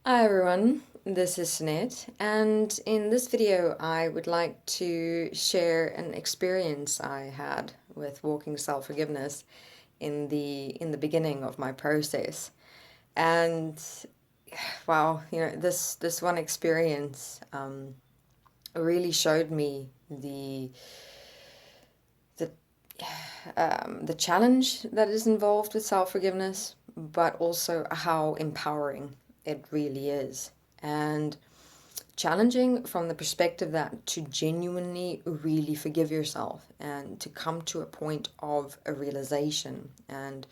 Hi everyone, this is Sinead, and in this video I would like to share an experience I had with walking self-forgiveness in the beginning of my process. And wow, this one experience really showed me the the challenge that is involved with self-forgiveness, but also how empowering it really is. And challenging from the perspective that to genuinely really forgive yourself and to come to a point of a realization, and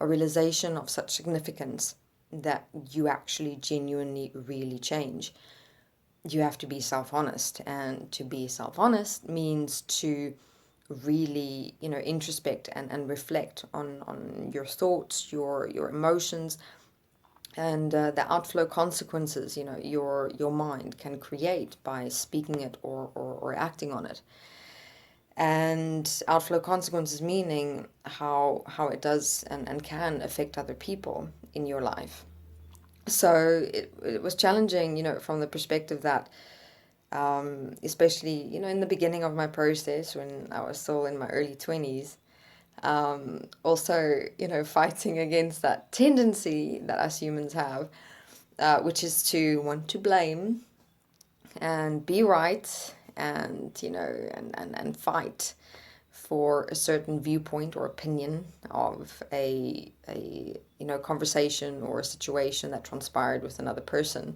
a realization of such significance that you actually genuinely really change. You have to be self-honest, and to be self-honest means to really introspect and reflect on your thoughts, your emotions, and the outflow consequences your mind can create by speaking it or acting on it. And outflow consequences meaning how it does and can affect other people in your life. So it was challenging, from the perspective that especially in the beginning of my process when I was still in my early 20s. Also, fighting against that tendency that us humans have, which is to want to blame and be right, and and fight for a certain viewpoint or opinion of a conversation or a situation that transpired with another person.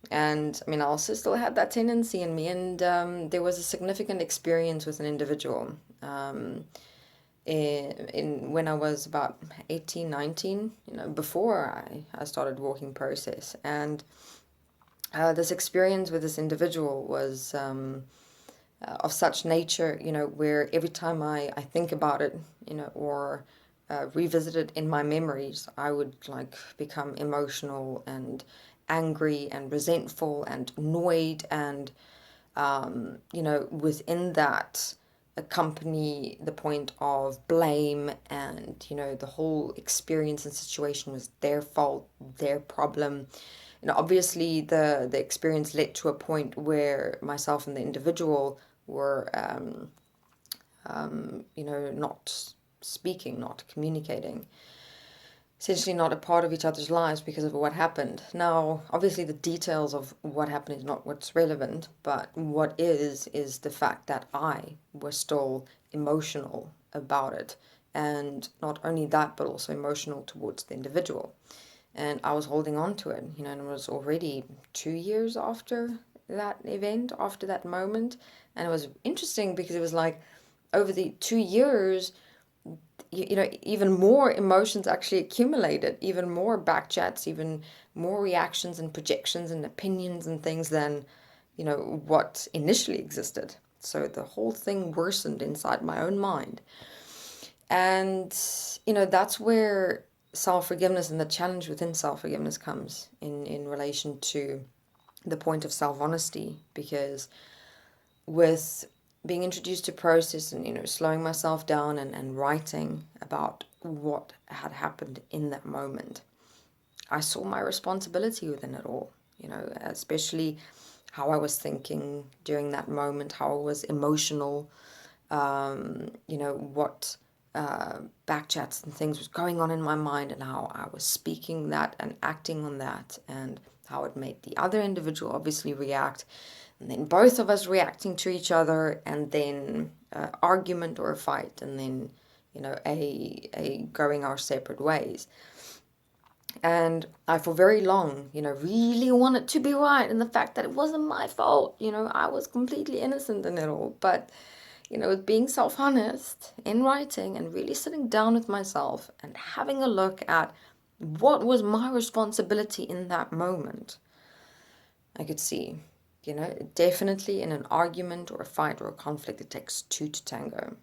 And I mean, I also still had that tendency in me, and there was a significant experience with an individual. In when I was about 18, 19, before I started walking process. And this experience with this individual was of such nature, where every time I think about it, or revisit it in my memories, I would like become emotional and angry and resentful and annoyed, and within that accompany the point of blame, and the whole experience and situation was their fault, their problem. Obviously the experience led to a point where myself and the individual were not speaking, not communicating, essentially not a part of each other's lives because of what happened. Now, obviously, the details of what happened is not what's relevant, but what is the fact that I was still emotional about it. And not only that, but also emotional towards the individual. And I was holding on to it, and it was already 2 years after that event, after that moment. And it was interesting because it was like over the 2 years, even more emotions actually accumulated, even more back chats, even more reactions and projections and opinions and things than, what initially existed. So the whole thing worsened inside my own mind. And, that's where self-forgiveness and the challenge within self-forgiveness comes in relation to the point of self-honesty, because with being introduced to process and slowing myself down and writing about what had happened in that moment, I saw my responsibility within it all, especially how I was thinking during that moment, how I was emotional, what back chats and things was going on in my mind, and how I was speaking that and acting on that, and how it made the other individual obviously react, and then both of us reacting to each other, and then argument or a fight, and then a going our separate ways. And I, for very long, really wanted to be right, and the fact that it wasn't my fault, I was completely innocent in it all. But with being self-honest in writing and really sitting down with myself and having a look at what was my responsibility in that moment, I could see, definitely in an argument or a fight or a conflict, it takes two to tango.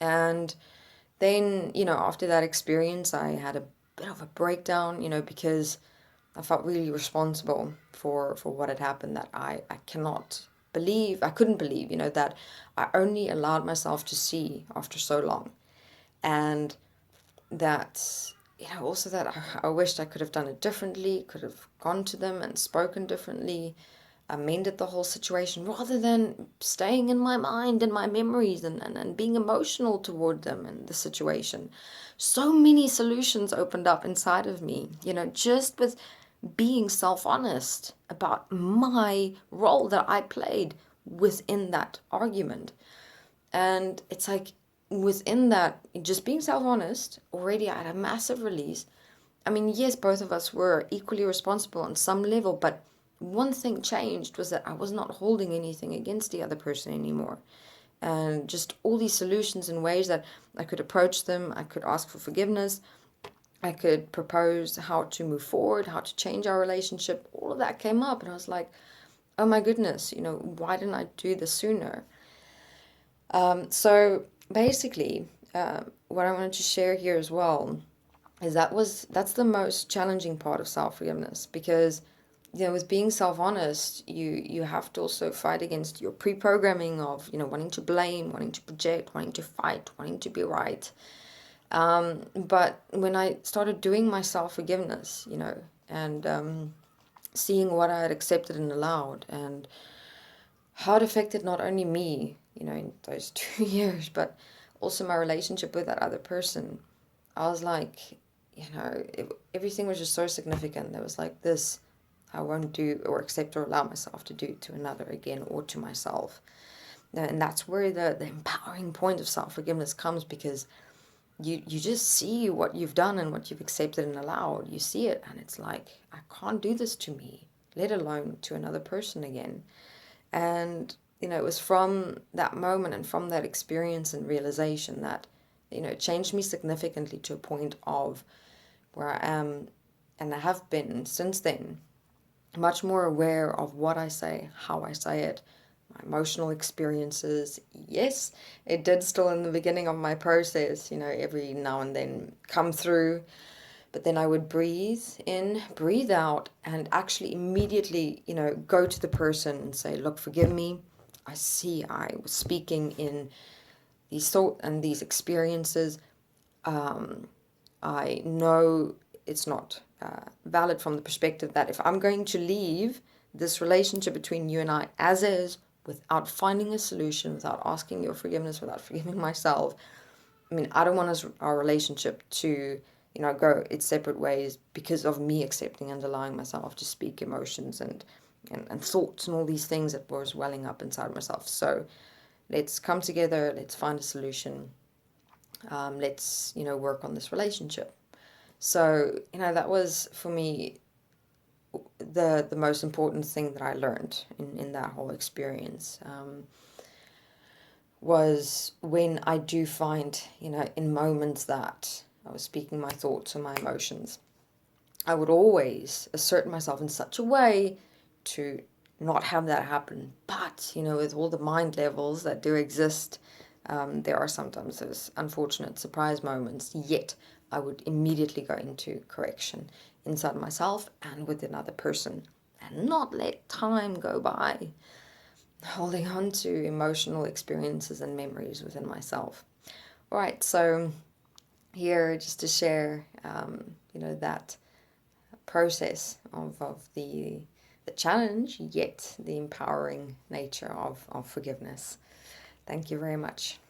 And then, after that experience, I had a bit of a breakdown, because I felt really responsible for what had happened, that I couldn't believe, that I only allowed myself to see after so long. And that also that I wished I could have done it differently, could have gone to them and spoken differently, amended the whole situation rather than staying in my mind and my memories and being emotional toward them and the situation. So many solutions opened up inside of me, just with being self-honest about my role that I played within that argument. And it's like within that, just being self-honest, already I had a massive release. I mean, yes, both of us were equally responsible on some level, but one thing changed was that I was not holding anything against the other person anymore. And just all these solutions and ways that I could approach them, I could ask for forgiveness, I could propose how to move forward, how to change our relationship, all of that came up. And I was like, oh my goodness, why didn't I do this sooner? So basically, what I wanted to share here as well is that's the most challenging part of self-forgiveness, because with being self-honest, you have to also fight against your pre-programming of wanting to blame, wanting to project, wanting to fight, wanting to be right. But when I started doing my self-forgiveness, and seeing what I had accepted and allowed, and how it affected not only me, in those 2 years, but also my relationship with that other person, I was like, everything was just so significant. There was like, this I won't do or accept or allow myself to do to another again, or to myself. And that's where the empowering point of self-forgiveness comes, because you just see what you've done and what you've accepted and allowed. You see it, and it's like, I can't do this to me, let alone to another person again. And it was from that moment and from that experience and realization that it changed me significantly, to a point of where I am, and I have been since then, much more aware of what I say, how I say it, my emotional experiences. Yes, it did still in the beginning of my process, every now and then come through, but then I would breathe in, breathe out, and actually immediately, go to the person and say, look, forgive me. I see I was speaking in these thoughts and these experiences. I know it's not valid from the perspective that if I'm going to leave this relationship between you and I as is, without finding a solution, without asking your forgiveness, without forgiving myself, I mean, I don't want our relationship to, go its separate ways because of me accepting and allowing myself to speak emotions and thoughts and all these things that was welling up inside myself. So let's come together, let's find a solution, let's, work on this relationship. So, that was for me the most important thing that I learned in that whole experience. Was when I do find, in moments that I was speaking my thoughts or my emotions, I would always assert myself in such a way to not have that happen. But, with all the mind levels that do exist, there are sometimes those unfortunate surprise moments. Yet I would immediately go into correction inside myself and with another person, and not let time go by holding on to emotional experiences and memories within myself. All right, so here just to share, that process of the challenge, yet the empowering nature of forgiveness. Thank you very much.